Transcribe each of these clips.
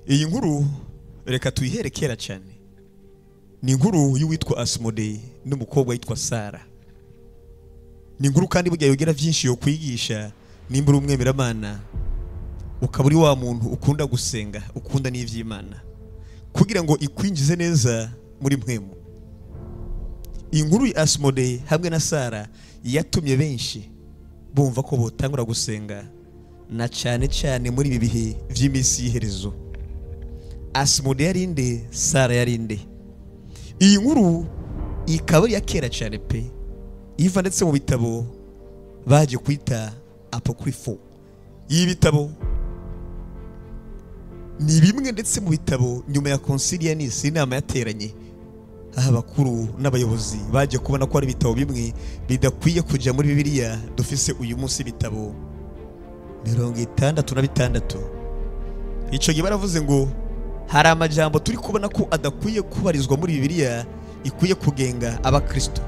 Iyi nkuru reka tuyihere kera cyane. Ni inkuru y'uwitwa Asmodee n'umukobwa witwa Sara. Ni inkuru kandi burya yogera byinshi yo kwigisha nimba umwemeramana ukaba uri wa muntu ukunda gusenga, ukunda n'ivy'Imana, kugira ngo ikwinjize neza muri mpwemu. Inkuru ya Asmodee hamwe na Sara yatumye benshi bumva ko botangura gusenga, na cyane cyane muri ibi bihe by'imisi y'iherezo. Asmodee yarinde, Sara yarinde. Iyi nkuru ikaba ari ya kera cyane pe, iva ndetse mu bitabo baje kwita apocrypho. Iyi bitabo ni bimwe ndetse mu bitabo nyuma ya Concile ya Nice, inama yateranye, abakuru n'abayobozi baje kubona ko ari bitabo bimwe bidakwiye kujya muri Bibiliya. Dufise uyu munsi bitabo 66. Ico gihe baravuze ngo hari amajambo turi kubona ko adakwiye kubarizwa muri Bibiliya, ikwiye kugenga abakristo.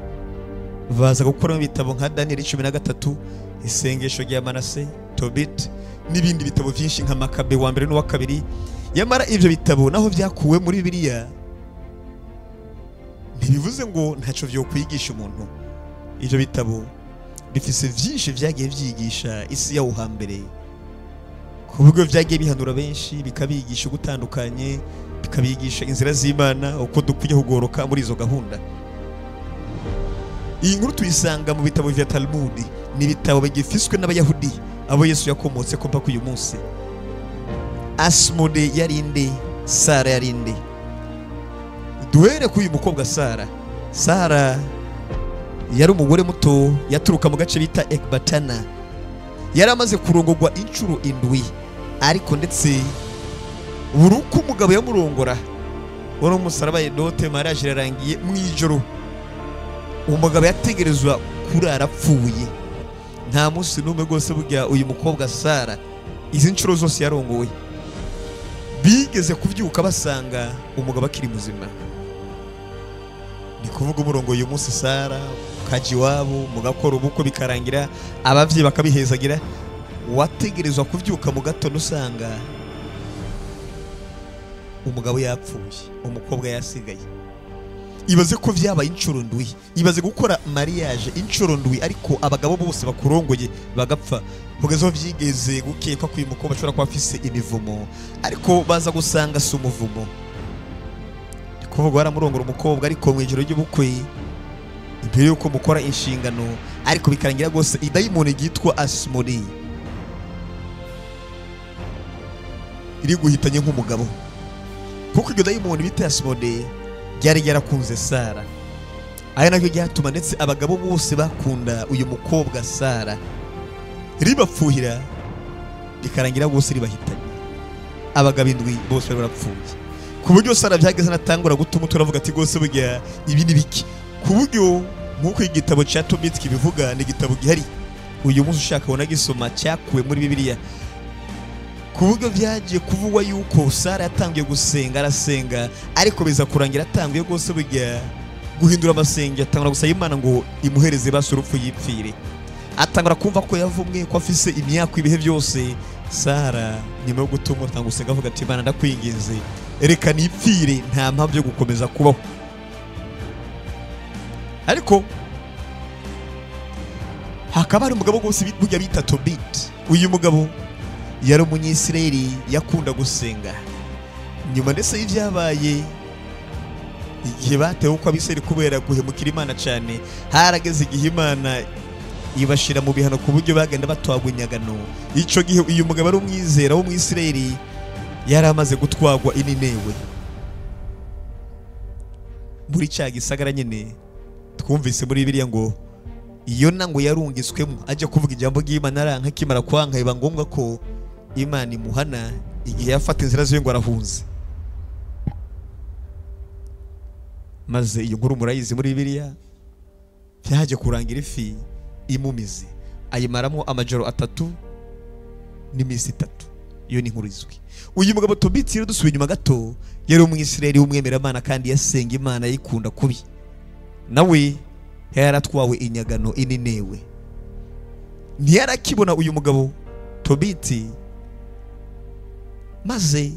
Baza gukora ibitabo nka Daniel 13, isengesho rya Manase, Tobit n'ibindi bitabo byinshi nka Makabe wa mbere n'uwa kabiri. Yamara ivyo bitabo naho byakuwe muri Bibiliya, ntibivuze ngo ntaco vyo kwigisha umuntu. Ivyo bitabo bifise byinshi vyagiye vyigisha isi ya uhambere, kubwo vyagiye bihanura benshi, bikabigisha gutandukanye, bikabigisha inzira z'Imana, uko dukwiye kugoroka muri izo gahunda. Iyi nkuru tuyisanga mu bitabo vya Talmud, ni bitabo bigifiswe n'abayahudi abo Yesu yakomotse ko mpaka uyu munsi. Asmodee yarinde, Sara yarinde. Duhere ku uyu mukobwa Sara. Sara yari umugore muto yaturuka mu gace bita Ekbatana. Yari amaze kurongorwa inshuro 7, ariko ndetse buri uko umugabo yamurongora wari umusaraba yedote mariage yarangiye mu ijoro, umugabo yategerezwa kurara apfuye. Nta munsi n'umwe rwose burya uyu mukobwa Sara izi nshuro zose yarongowe bigeze kuvyuka basanga umugabo akiri muzima. Ni kuvuga umurongo uyu munsi Sara kaji wabo mugakora ubukwe bikarangira, abavyi bakabihezagira, wategerezwa kuvyuka mu gatondo usanga umugabo yapfuye, umukobwa yasigaye. Ibaze ko vyabaye inshuro 7, ibaze gukora mariage inshuro 7, ariko abagabo bose bakurongoye bagapfa. Mugezo vyigeze gukekwa ko uyu mukobwa ashobora kuba afise imivumo, ariko baza gusanga si umuvumo. Kuvuga baramurongora umukobwa, ariko mu ijoro ry'ubukwe imbere yuko mukora inshingano, ariko bikarangira gose idayimoni yitwa Asmodee iri guhitanye nk'umugabo, kuko iryo dayimoni bita Asmodee ryari yarakunze Sara. Aya nabyo ryatuma ndetse abagabo bose bakunda uyu mukobwa Sara ribapfuhira, bikarangira bose ribahitanye. Abagabo 7 bose bari barapfuye, ku buryo Sara byageze natangura gutuma turavuga ati gose burya ibi ni biki, ku buryo nkuko igitabo cya Tobit kibivuga, ni igitabo gihari uyu munsi ushaka ubona gisoma, cyakuwe muri Bibiliya. Ku buryo byagiye kuvugwa yuko Sara yatangiye gusenga, arasenga, ariko biza kurangira atangiye gose burya guhindura amasenge, atangura gusaba Imana ngo imuhereze basi urupfu yipfire. Atangura kumva ko yavumwe, ko afise imyaka ibihe byose. Sara nyuma yo gutuma atanga gusenga avuga ati Imana ndakwinginze reka nipfire, nta mpamvu yo gukomeza kubaho. Ariko hakaba hari umugabo gose burya bita Tobit. Uyu mugabo yari umunyisirayeli yakunda gusenga. Nyuma ndetse y'ivyabaye igihe batewe uko abiseri kubera guhemukira Imana cyane, harageze igihe Imana ibashira mu bihano ku buryo bagenda batwagwa inyagano. Ico gihe uyu mugabo ari umwizera wo mu Isirayeli, yari amaze gutwagwa ininewe muri cya gisagara nyene. Twumvise muri Bibiliya ngo iyo nango yarungiswemo aje kuvuga ijambo ry'Imana, aranka kimara kwanka, iba ngombwa ko Imana imuhana igihe yafata inzira zo ngo arahunze. Maze iyo nkuru murayizi muri Bibiliya, byaje kurangira ifi imumize, ayimaramo amajoro 3 n'imisi 3. Iyo ni inkuru izwi. Uyu mugabo Tobit rero dusubiye inyuma gato, yari umwisirayeli w'umwemeramana kandi yasenga Imana yikunda kubi. Nawe yaratwawe inyagano ininewe. Ntiyarakibona uyu mugabo Tobit, maze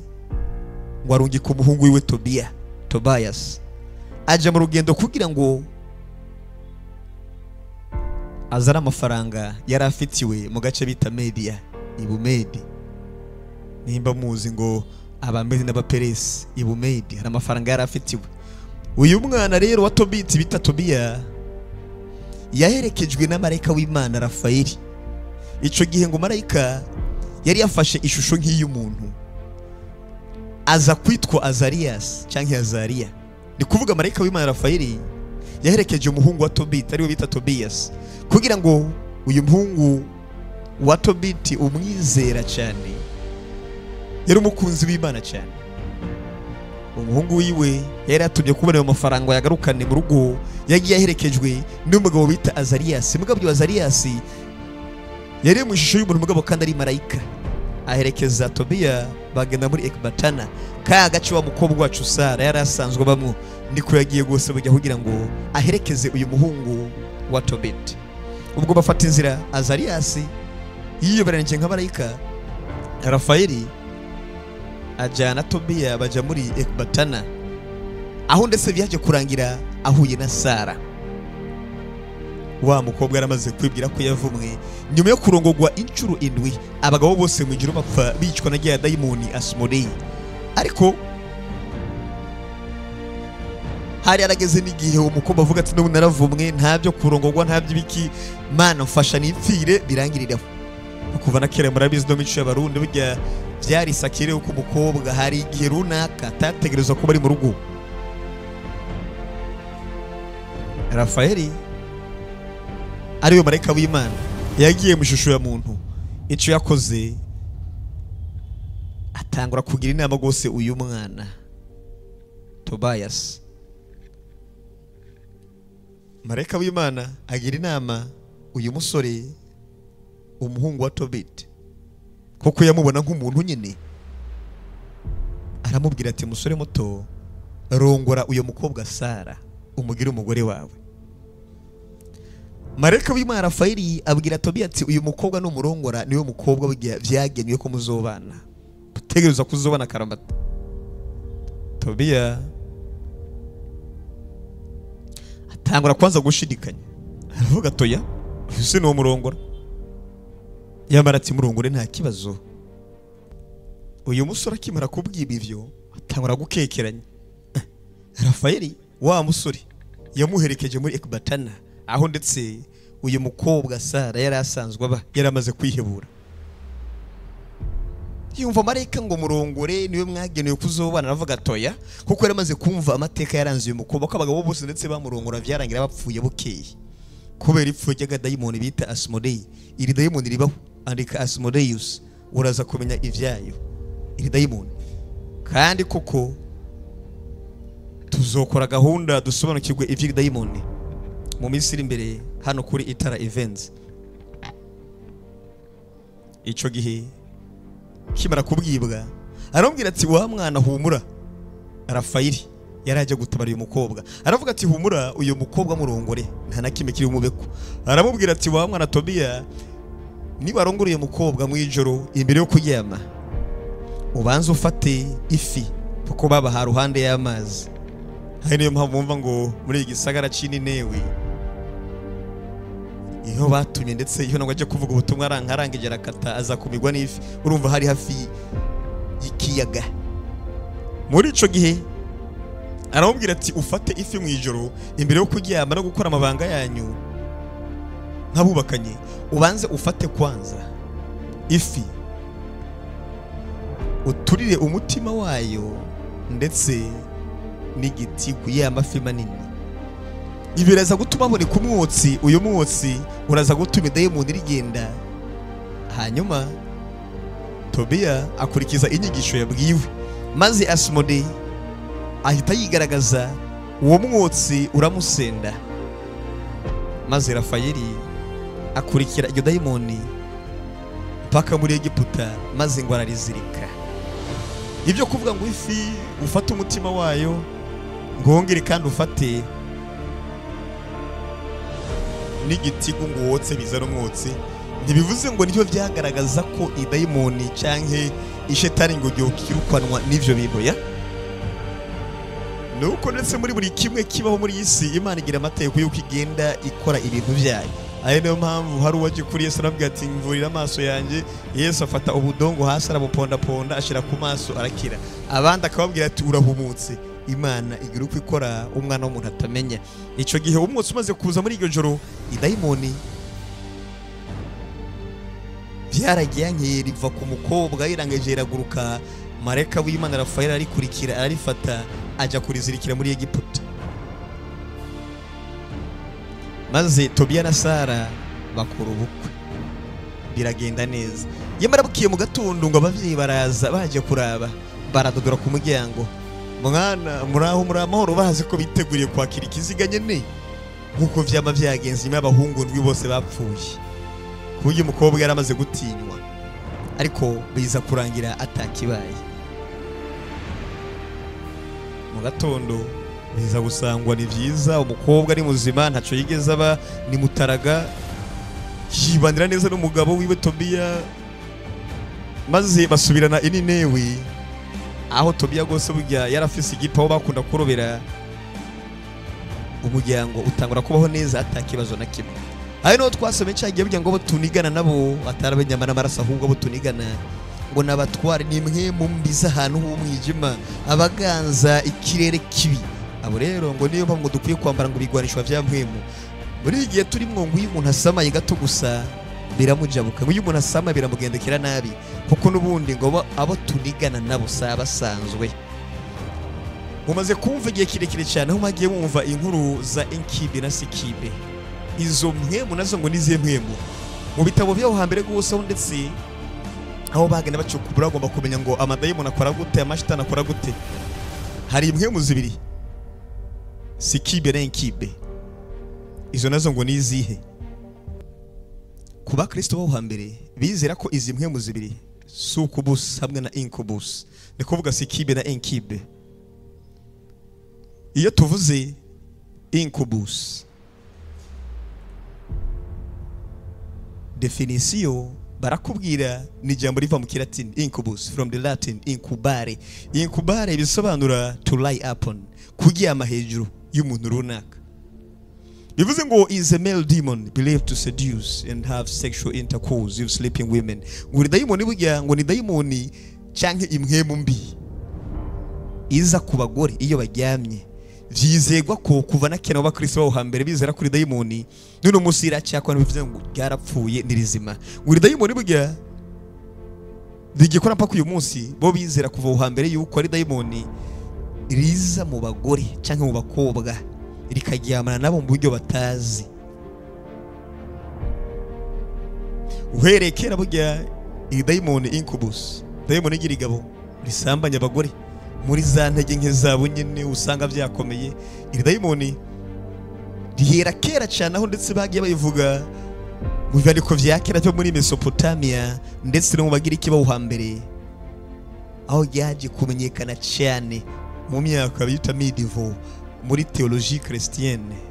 ngo arungike umuhungu wiwe Tobias aja mu rugendo kugira ngo azana amafaranga yari afitiwe mu gace bita Media Ibumedi. Nimba muzi ngo abamedi n'abaperesi Ibumedi hari amafaranga yari afitiwe. Uyu mwana rero wa Tobit bita Tobiya yaherekejwe na marayika w'Imana Rafayeli. Ico gihe ngo marayika yari yafashe ishusho nk'iy'umuntu aza kwitwa Azarias canke Azariya. Ni kuvuga marayika w'Imana Rafayeli yaherekeje umuhungu wa Tobit ariwe bita Tobias kugira ngo uyu muhungu wa Tobit umwizera cyane, yari umukunzi w'Imana cyane. Umuhungu wiwe yari atumye kubona ayo mafaranga yagarukane mu rugo, yagiye aherekejwe n'umugabo bita Azarias. Mugabo Azarias yari mu ishusho y'umuntu mugabo kandi ari marayika. Aherekeza Tobiya bagenda muri Ekbatana, ka gace wa mukobwa wacu Sara yari asanzwe bamwe, niko yagiye gose bujya kugira ngo aherekeze uyu muhungu wa Tobit. Ubwo bafata inzira, Azarias yiyoberanije nka marayika, Rafayeli ajana Tobiya baja muri Ekbatana, aho ndetse byaje kurangira ahuye na Sara. Wa mukobwa yaramaze kwibwira ko yavumwe nyuma yo kurongorwa incuro 7. Abagabo bose mu ijuru bapfa bicwa na giya dayimoni Asmodei. Ariko hari arageze n'igihe umukobwa avuga ati no naravumwe, ntabyo kurongorwa, ntabyo ibiki, Mana mfasha nipfire birangirira. Kuva na kera murabizi no mico y'abarundi burya byari sakire uko umukobwa hari igihe runaka atategerezwa kuba ari mu rugo. Rafayeli ariwe marayika w'Imana yagiye mu ishusho ya muntu. Ico yakoze atangura kugira inama gose uyu mwana Tobias. Marayika w'Imana agira inama uyu musore umuhungu wa Tobit, kuko yamubona nk'umuntu nyine. Aramubwira ati musore muto, rongora uyu mukobwa Sara umugire umugore wawe. Marayika w'Imana Rafayeli abwira Tobiya ati uyu mukobwa no murongora niwe mukobwa byagenywe ko muzobana, utegereza kuzobana karambata. Tobiya atangura kwanza gushidikanya, aravuga toya ese no murongora, yamara ati murongore nta kibazo. Uyu musore akimara kubwiba ivyo atangura gukekeranya. Rafayeli wa musore yamuherekeje muri Ekbatana, aho ndetse uyu mukobwa Sara yari asanzwe aba yaramaze kwihebura. Yumva marayika ngo murongore niwe mwagenewe kuzobana, aravuga toya kuko yaramaze kumva amateka yaranze uyu mukobwa ko abagabo bose ndetse bamurongora byarangira bapfuye bukeye kubera ipfu rya dayimoni bita Asmodei. Iri dayimoni ribaho, andika Asmodeus uraza kumenya ivyayo iri dayimoni. Kandi koko tuzokora gahunda dusobanukirwe ivyi dayimoni mu Misiri imbere hano kuri Itara Events. Ico gihe kimara kubwibwa arambwira ati wa mwana humura. Rafayeli yaraje gutabara uyu mukobwa, aravuga ati humura uyu mukobwa murongore nta nakime kiri umubeko. Aramubwira ati wa mwana Tobiya, niba arongora uyu mukobwa mu ijoro imbere yo kuryama ubanza ufate ifi kuko baba ha ruhande y'amazi. Hari niyo mpamvu mumva ngo muri igisagara c'Ininewe iyo batumye ndetse iyo nabwo aje kuvuga ubutumwa arangije arakata aza kumigwa n'ifi, urumva hari hafi y'ikiyaga. Muri ico gihe aramubwira ati ufate ifi mu ijoro imbere yo kuryama no gukora amabanga yanyu nk'abubakanye, ubanze ufate kwanza ifi uturire umutima wayo ndetse n'igitigu y'amafi manini. Ibiraza gutuma buri kumwotsi, uyu mwotsi uraza gutuma dayimoni rigenda. Hanyuma Tobiya akurikiza inyigisho yabwiwe, maze Asmodei ahita yigaragaza, uwo mwotsi uramusenda. Maze Rafayeli akurikira iryo dayimoni mpaka muri Egiputa, maze ngo ararizirika. Ibyo kuvuga ngo ifi ufate umutima wayo ngongere kandi ufate n'igitigu ngo wotse bizana umwotsi, ntibivuze ngo nicyo byagaragaza ko idayimoni canke ishetani ngo ryo kirukanwa n'ivyo bintu ya nuko ndetse muri buri kimwe kibaho muri iyi si Imana igira amategeko y'uko igenda ikora ibintu byayo. Ari niyo mpamvu hari uwaje kuri Yesu aravuga ati mvurira amaso yanjye. Yesu afata ubudongo hasi arabupondaponda ashira ku maso arakira. Abandi akababwira ati urahumutse. Imana igira uko ikora umwana w'umuntu atamenya. Ico gihe umwotsi umaze kuza muri iryo joro, idayimoni byaragiye nkeri riva ku mukobwa yirangeje iraguruka. Mareka w'Imana Rafael arikurikira ararifata ajya kurizirikira muri Egiputa. Maze Tobiya na Sara bakora ubukwe biragenda neza. Yemara bukiye mu gatondo ngo abavyeyi baraza baje kuraba, baradodora ku muryango. Mwana muraho muri amahoro, bazi ko biteguriye kwakira ikiziga nyene nkuko vyama vyagenze nyuma y'abahungu ndwi bose bapfuye. Kuburyo umukobwa yaramaze gutinywa, ariko biza kurangira atakibaye. Mu gatondo biza gusangwa ni vyiza, umukobwa ari muzima ntaco yigeze aba, ni mutaraga yibandira neza n'umugabo wiwe Tobiya. Maze basubirana Ininewe, aho Tobiya gose burya yarafise igipa aho bakunda kurobera. Umuryango utangura kubaho neza atakibazo na kimwe. Ari no twasome cyagiye burya ngo bo tunigana nabo atarabenyama n'amaraso, ahubwo bo tunigana ngo nabatware nimwe mu mbiza ahantu h'umwijima abaganza ikirere kibi. Abo rero ngo niyo mpamvu dukwiye kwambara ngo bigwanishwa vya mpwemu. Muri igihe turimo ngo uyu umuntu asamaye gato gusa biramujabuka, ngo uyu umuntu asama biramugendekera nabi, kuko nubundi ngo abo tunigana nabo sabasanzwe. Mumaze kumva igihe kirekire cyane aho magiye mumva inkuru za Enkibe na Sikibe. Izo mpwemu nazo ngo nizihe mpwemu mu bitabo byaho hambere gose, ndetse aho bagenda bacukubura bagomba kumenya ngo amadayimoni akora gute, amashitani akora gute. Hari impwemu zibiri, Sikibe na Enkibe. Izo nazo ngo nizihe? Kuba Kristo bo hambere bizera ko izi mpwemu zibiri Succubus hamwe na Incubus, ni kuvuga Sikibe na Enkibe. Iyo tuvuze Incubus, definisiyo barakubwira ni ijambo riva mu Kilatini incubus, from the Latin incubare. Incubare bisobanura to lie upon, kuryama hejuru y'umuntu runaka. Bivuze ngo is a male demon believed to seduce and have sexual intercourse with sleeping women. Ngo dayimoni burya ngo ni dayimoni canke impwemu mbi iza ku bagore iyo baryamye. Vyizegwa ko kuva na kera abakristo baho hambere bizera kuri dayimoni, none umusira cyakwana bivuze ngo byarapfuye nirizima. Ngo dayimoni burya bigikora mpaka uyu munsi, bo bizera kuva aho hambere yuko ari dayimoni riza mu bagore canke mu bakobwa rikaryamana nabo mu buryo batazi. Uhereye kera burya iyi dayimoni Incubus, dayimoni y'irigabo risambanya abagore muri za ntege nke zabo nyene usanga vyakomeye. Iri dayimoni rihera kera cyane, aho ndetse bagiye bayivuga mu byandiko vya kera byo muri Mesopotamia ndetse no mu Bagiriki baho hambere, aho ryaje kumenyekana cyane mu myaka bita medieval muri theologie chrétienne.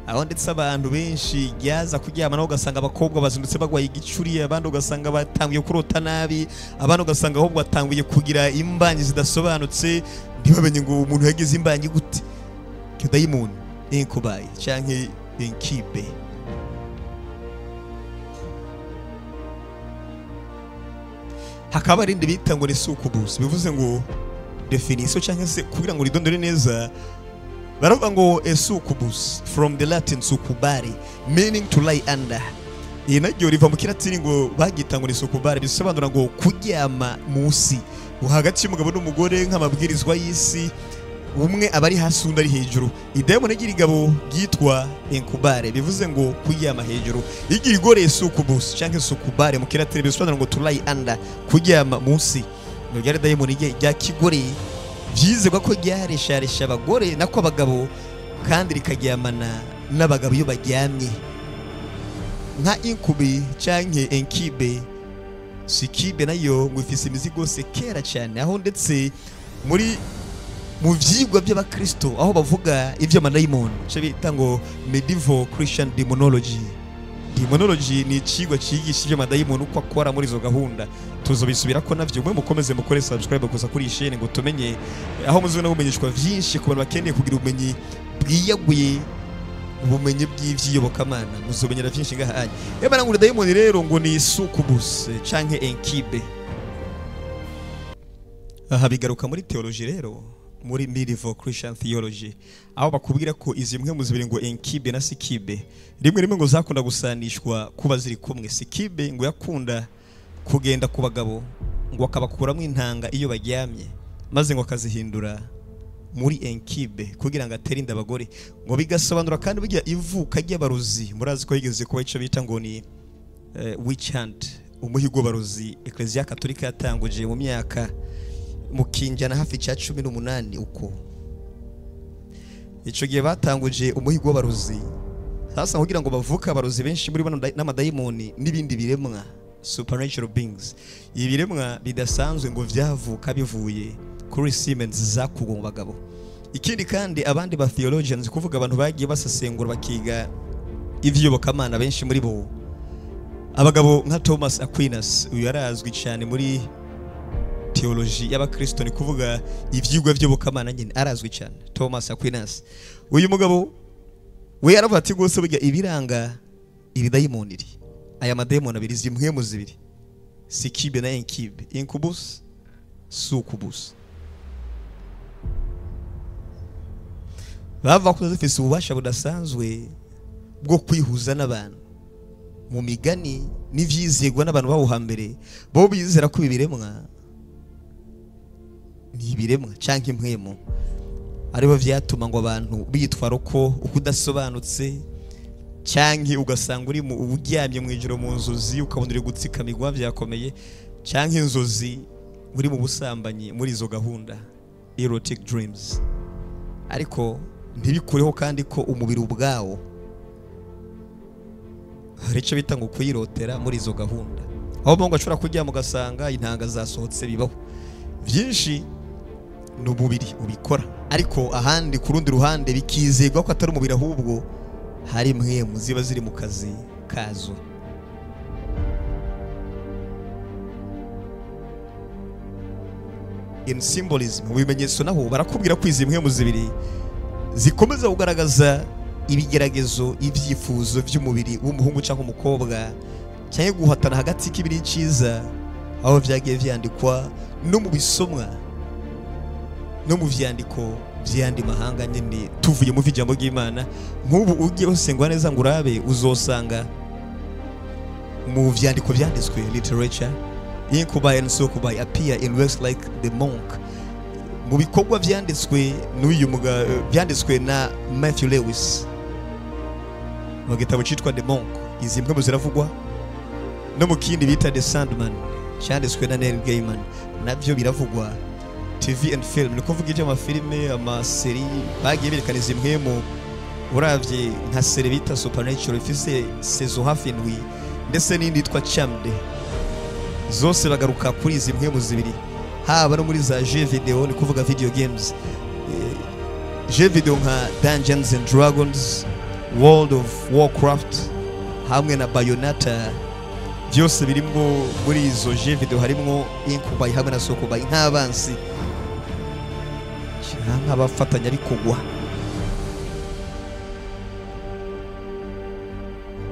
Aho ndetse abantu benshi ryaza kuryama naho ugasanga abakobwa bazindutse bagwaye igicuri, abandi ugasanga batangiye kurota nabi, abandi ugasanga ahubwo batangiye kugira imbanyi zidasobanutse, ntibamenye ngo umuntu yagize imbanyi gute. Dayimoni Incubi canke Enkibe. Hakaba rindi bita ngo ni Succubus, bivuze ngo definition canke se kugira ngo ridondore neza, baravuga ngo a succubus, from the Latin succubare, meaning to lie under. Iyi naryo riva mu Kilatini ngo bagita ngo ni succubare, bisobanura ngo kuryama munsi, hagati y'umugabo n'umugore nk'amabwirizwa y'isi, umwe abari hasi undi ari hejuru. Idayimoni y'irigabo ryitwa Incubare, bivuze ngo kuryama hejuru. Igirigore Succubus canke succubare mu Kilatini bisobanura ngo to lie under, kuryama munsi. Ngo ryari dayimoni rya kigore vyizegwa ko ryaresharesha abagore nako abagabo, kandi rikaryamana n'abagabo iyo baryamye. Nka Incubi canke Enkibe, Sikibe nayo ngo ifise imizigo se kera cyane, aho ndetse muri mu vyigwa by'abakristo aho bavuga ivyo amadayimoni cyo bita ngo medieval Christian demonology, demonology ni ikigwa cyigisha ibyo amadayimoni uko akora muri izo gahunda. Tuzobisubira ko navyo mwe mukomeze mukore subscribe kuza kuri iyi chaîne ngo tumenye aho muzona bumenyeshwa vyinshi ku bantu bakeneye kugira ubumenyi bwiyaguye, ubumenyi bw'ivyiyobokamana muzomenyera vyinshi ngahanye. Yabana ngo dayimoni rero ngo ni succubus canke enkibe. Aha bigaruka muri theology rero, muri medieval Christian theology, aho bakubwira ko izi mwe muzibiri ngo enkibe na sikibe rimwe ngo zakunda gusanishwa kuba ziri kumwe. Sikibe ngo yakunda kugenda ku bagabo ngo akabakuramo intanga iyo baryamye, maze ngo akazihindura muri enkibe kugira ngo atere inda abagore. Ngo bigasobanura kandi bijya ivuka ry'abarozi. Murazi ko yigeze kuba ico bita ngo ni witch hunt, umuhigo barozi Ecclesia Katolika yatanguje mu myaka mu kinjana hafi cya 18 uko. Ico gihe batanguje umuhigo w'abarozi. Sasa kugira ngo bavuka abarozi benshi muri bano n'amadayimoni n'ibindi biremwa, supernatural beings. Ibiremwa bidasanzwe ngo vyavuka bivuye kuri Siemens zakugwa mu bagabo. Ikindi kandi abandi ba theologians kuvuga abantu bagiye basesengura bakiga ivyiyobokamana, benshi muri bo abagabo nka Thomas Aquinas, uyu yarazwi cyane muri theology y'abakristo, ni kuvuga ivyigwa by'yobokamana nyine arazwi cyane. Thomas Aquinas uyu mugabo we yaravuga ati gose burya ibiranga ibidayimoni aya madayimoni abiri zimwe mu zibiri, sikibe na enkibe, incubus succubus, bava ko zifise ububasha budasanzwe bwo kwihuza n'abantu mu migani n'ivyizegwa n'abantu bawo hambere. Bo bizera ko ibiremwa ni ibiremwa canke impwemo, aribo vyatuma ngo abantu bitwara uko ukudasobanutse, canke ugasanga uri mu uburyamye mu ijoro mu nzozi ukabona uri gutsikamirwa vyakomeye, canke inzozi muri mu busambanyi muri izo gahunda erotic dreams. Ariko ntibikureho kandi ko umubiri ubwawo hari ico bita ngo kuyirotera muri izo gahunda, aho bongo ashobora kuryama ugasanga intanga zasohotse. Bibaho vyinshi n'umubiri ubikora, ariko ahandi ku rundi ruhande bikizegwa ko atari umubiri ahubwo hari mwemu ziba ziri mu kazi kazo. In symbolism, mu bimenyetso naho barakubwira ko izi mwemu zibiri zikomeza kugaragaza ibigeragezo, ivyifuzo vy'umubiri w'umuhungu cyangwa umukobwa, cyangwa guhatana hagati k'ibiri ciza, aho vyagiye vyandikwa no mu bisomwa no mu vyandiko vyandi mahanga nyene. Tuvuye mu vijambo ry'Imana nk'ubu ugiye usengwa neza ngo urabe, uzosanga mu vyandiko vyanditswe literature incubi and succubi appear in works like the monk. Mu bikorwa vyanditswe n'uyu vyanditswe na Matthew Lewis mu gitabo citwa The Monk. Izi mbwe ziravugwa no mu kindi bita The Sandman cyanditswe na Neil Gaiman, navyo biravugwa. TV and film ni kuvuga ibyo amafilme, amaseri bagiye berekana izi mpwemu. Uravye nka seri bita Supernatural ifise saison hafi ndwi, ndetse n'indi yitwa Charmed, zose bagaruka kuri izi mpwemu zibiri. Haba no muri za jeux video, ni kuvuga video games, jeux video nka Dungeons and Dragons, World of Warcraft hamwe na Bayonetta, byose birimo muri izo jeux video. Harimo incubi hamwe na succubi nk'abansi nk'abafatanya ariko gwa